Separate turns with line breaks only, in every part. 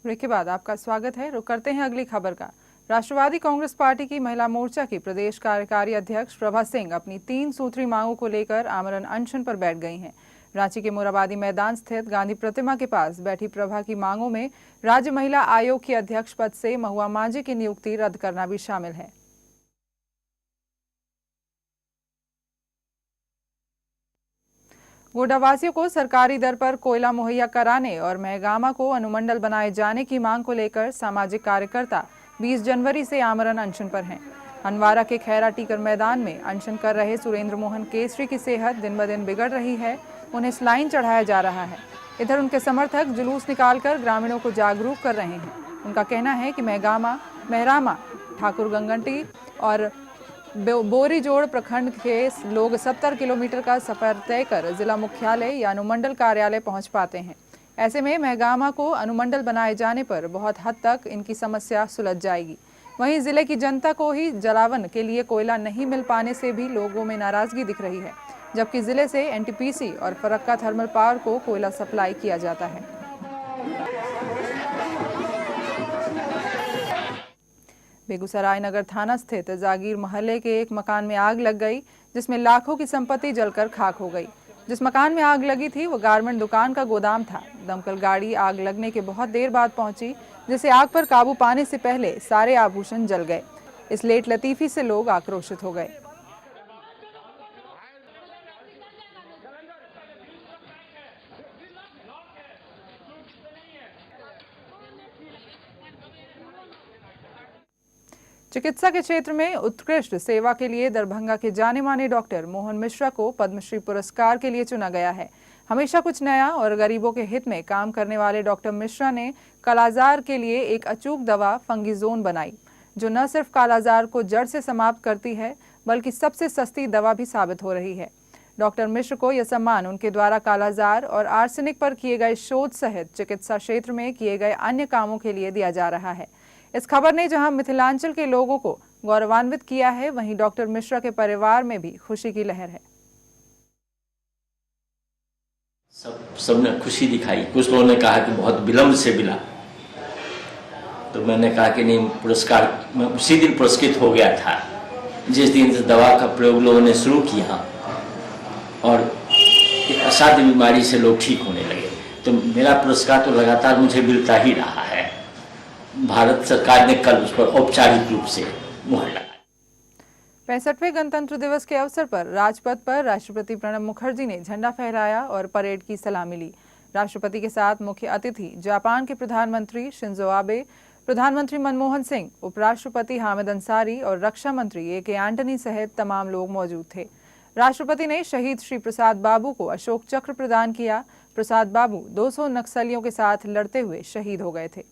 Break के बाद आपका स्वागत है। रुक करते हैं अगली खबर का। राष्ट्रवादी कांग्रेस पार्टी की महिला मोर्चा की प्रदेश कार्यकारी अध्यक्ष प्रभा सिंह अपनी 3 सूत्री मांगों को लेकर आमरण अनशन पर बैठ गई हैं। रांची के मोराबादी मैदान स्थित गांधी प्रतिमा के पास बैठी प्रभा की मांगों में राज्य महिला आयोग की अध्यक्ष पद से महुआ मांझी की नियुक्ति रद्द करना भी शामिल है। गोड्डावासियों को सरकारी दर पर कोयला मुहैया कराने और महगामा को अनुमंडल बनाए जाने की मांग को लेकर सामाजिक कार्यकर्ता 20 जनवरी से आमरण अनशन पर हैं। हंदवाड़ा के खैरा टीकर मैदान में अनशन कर रहे सुरेंद्र मोहन केसरी की सेहत दिन ब दिन बिगड़ रही है, उन्हें स्लाइन चढ़ाया जा रहा है। इधर उनके समर्थक जुलूस निकालकर ग्रामीणों को जागरूक कर रहे हैं। उनका कहना है कि महगामा, महरामा, ठाकुर गंगटी और बोरीजोड़ प्रखंड के लोग 70 किलोमीटर का सफर तय कर जिला मुख्यालय या अनुमंडल कार्यालय पहुंच पाते हैं। ऐसे में महगामा को अनुमंडल बनाए जाने पर बहुत हद तक इनकी समस्या सुलझ जाएगी। वहीं जिले की जनता को ही जलावन के लिए कोयला नहीं मिल पाने से भी लोगों में नाराजगी दिख रही है, जबकि जिले से एनटीपीसी और फरक्का थर्मल पावर को कोयला सप्लाई किया जाता है। बेगूसराय नगर थाना स्थित जागीर मोहल्ले के एक मकान में आग लग गई, जिसमें लाखों की संपत्ति जलकर खाक हो गई। जिस मकान में आग लगी थी वो गारमेंट दुकान का गोदाम था। दमकल गाड़ी आग लगने के बहुत देर बाद पहुंची, जिसे आग पर काबू पाने से पहले सारे आभूषण जल गए। इस लेट लतीफी से लोग आक्रोशित हो गए। चिकित्सा के क्षेत्र में उत्कृष्ट सेवा के लिए दरभंगा के जाने माने डॉक्टर मोहन मिश्रा को पद्मश्री पुरस्कार के लिए चुना गया है। हमेशा कुछ नया और गरीबों के हित में काम करने वाले डॉक्टर मिश्रा ने कालाजार के लिए एक अचूक दवा फंगिजोन बनाई, जो न सिर्फ कालाजार को जड़ से समाप्त करती है बल्कि सबसे सस्ती दवा भी साबित हो रही है। डॉक्टर मिश्र को यह सम्मान उनके द्वारा कालाजार और आर्सेनिक पर किए गए शोध सहित चिकित्सा क्षेत्र में किए गए अन्य कामों के लिए दिया जा रहा है। इस खबर ने जहां मिथिलांचल के लोगों को गौरवान्वित किया है, वहीं डॉक्टर मिश्रा के परिवार में भी खुशी की लहर है।
सबने खुशी दिखाई। कुछ लोगों ने कहा कि बहुत विलंब से मिला, तो मैंने कहा कि नहीं, पुरस्कार मैं उसी दिन पुरस्कृत हो गया था जिस दिन से दवा का प्रयोग लोगों ने शुरू किया और असाध्य बीमारी से लोग ठीक होने लगे। तो मेरा पुरस्कार तो लगातार मुझे मिलता ही रहा है। भारत सरकार ने कल उस पर औपचारिक रूप से मुहर लगाई।
65वें गणतंत्र दिवस के अवसर पर राजपथ पर राष्ट्रपति प्रणब मुखर्जी ने झंडा फहराया और परेड की सलामी ली। राष्ट्रपति के साथ मुख्य अतिथि जापान के प्रधानमंत्री शिंजो आबे, प्रधानमंत्री मनमोहन सिंह, उपराष्ट्रपति हामिद अंसारी और रक्षा मंत्री ए के एंटनी सहित तमाम लोग मौजूद थे। राष्ट्रपति ने शहीद श्री प्रसाद बाबू को अशोक चक्र प्रदान किया। प्रसाद बाबू 200 नक्सलियों के साथ लड़ते हुए शहीद हो गए थे।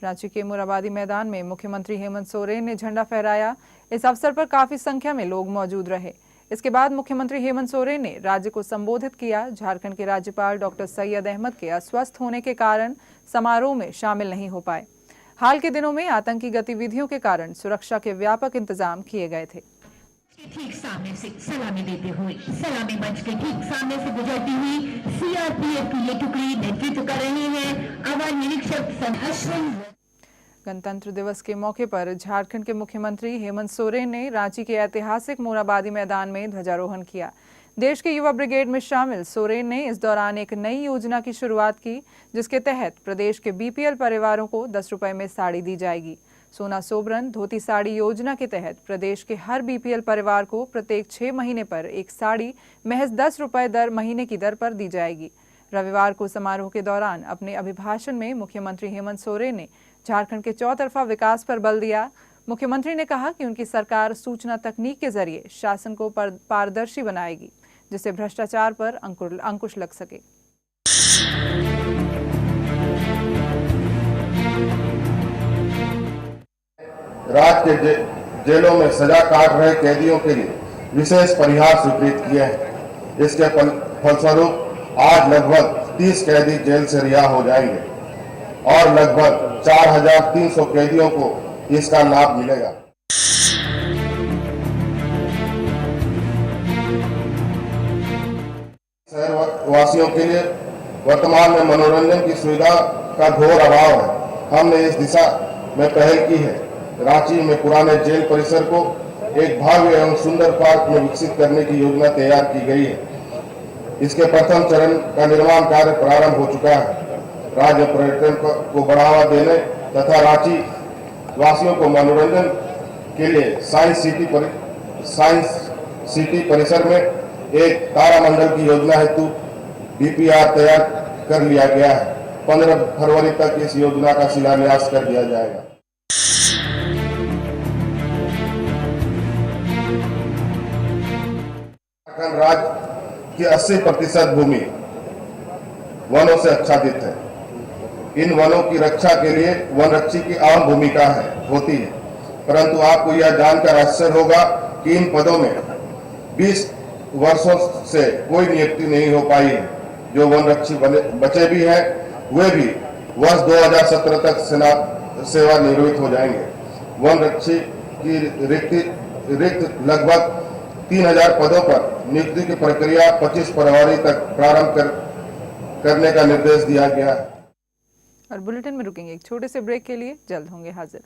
रांची के मोराबादी मैदान में मुख्यमंत्री हेमंत सोरेन ने झंडा फहराया। इस अवसर पर काफी संख्या में लोग मौजूद रहे। इसके बाद मुख्यमंत्री हेमंत सोरेन ने राज्य को संबोधित किया। झारखंड के राज्यपाल डॉक्टर सैयद अहमद के अस्वस्थ होने के कारण समारोह में शामिल नहीं हो पाए। हाल के दिनों में आतंकी गतिविधियों के कारण सुरक्षा के व्यापक इंतजाम किए गए थे।
ठीक सामने से सलामी देते हुए सलामी मंच के ठीक सामने से गुजरती हुई सीआरपीएफ की ये टुकड़ी नेतृत्व कर रही है अवर निरीक्षक अश्विन।
गणतंत्र दिवस के मौके पर झारखंड के मुख्यमंत्री हेमंत सोरेन ने रांची के ऐतिहासिक मोराबादी मैदान में ध्वजारोहण किया। देश के युवा ब्रिगेड में शामिल सोरेन ने इस दौरान एक नई योजना की शुरुआत की, जिसके तहत प्रदेश के बीपीएल परिवारों को 10 रुपए में साड़ी दी जाएगी। सोना सोबरन धोती साड़ी योजना के तहत प्रदेश के हर बीपीएल परिवार को प्रत्येक 6 महीने पर एक साड़ी महज 10 रुपए दर महीने की दर पर दी जाएगी। रविवार को समारोह के दौरान अपने अभिभाषण में मुख्यमंत्री हेमंत सोरेन ने झारखंड के चौतरफा विकास पर बल दिया। मुख्यमंत्री ने कहा कि उनकी सरकार सूचना तकनीक के जरिए शासन को पारदर्शी बनाएगी, जिससे भ्रष्टाचार पर अंकुश लग सके।
राज्य के जेलों में सजा काट रहे कैदियों के लिए विशेष परिहार स्वीकृत किए हैं। इसके फलस्वरूप आज लगभग 30 कैदी जेल से रिहा हो जाएंगे और लगभग 4300 कैदियों को इसका लाभ मिलेगा। शहर वासियों के लिए वर्तमान में मनोरंजन की सुविधा का घोर अभाव है। हमने इस दिशा में पहल की है। रांची में पुराने जेल परिसर को एक भव्य एवं सुंदर पार्क में विकसित करने की योजना तैयार की गई है। इसके प्रथम चरण का निर्माण कार्य प्रारंभ हो चुका है। राज्य पर्यटन को बढ़ावा देने तथा रांची वासियों को मनोरंजन के लिए साइंस सिटी परिसर में एक तारामंडल की योजना हेतु DPR तैयार कर लिया गया है। 15 फरवरी तक इस योजना का शिलान्यास कर दिया जाएगा। झारखंड राज्य की 80% भूमि वनों से आच्छादित है। इन वनों की रक्षा के लिए वन रक्षी की अहम भूमिका होती है, परंतु आपको यह जानकर आश्चर्य होगा कि इन पदों में 20 वर्षों से कोई नियुक्ति नहीं हो पाई है। जो वन रक्षी बचे भी हैं, वे भी वर्ष 2017 तक सेवा निवृत्त हो जाएंगे। वन रक्षी की रिक्त लगभग 3000 पदों पर नियुक्ति की प्रक्रिया 25 फरवरी तक प्रारंभ करने का निर्देश दिया गया है।
और बुलेटिन में रुकेंगे एक छोटे से ब्रेक के लिए, जल्द होंगे हाजिर।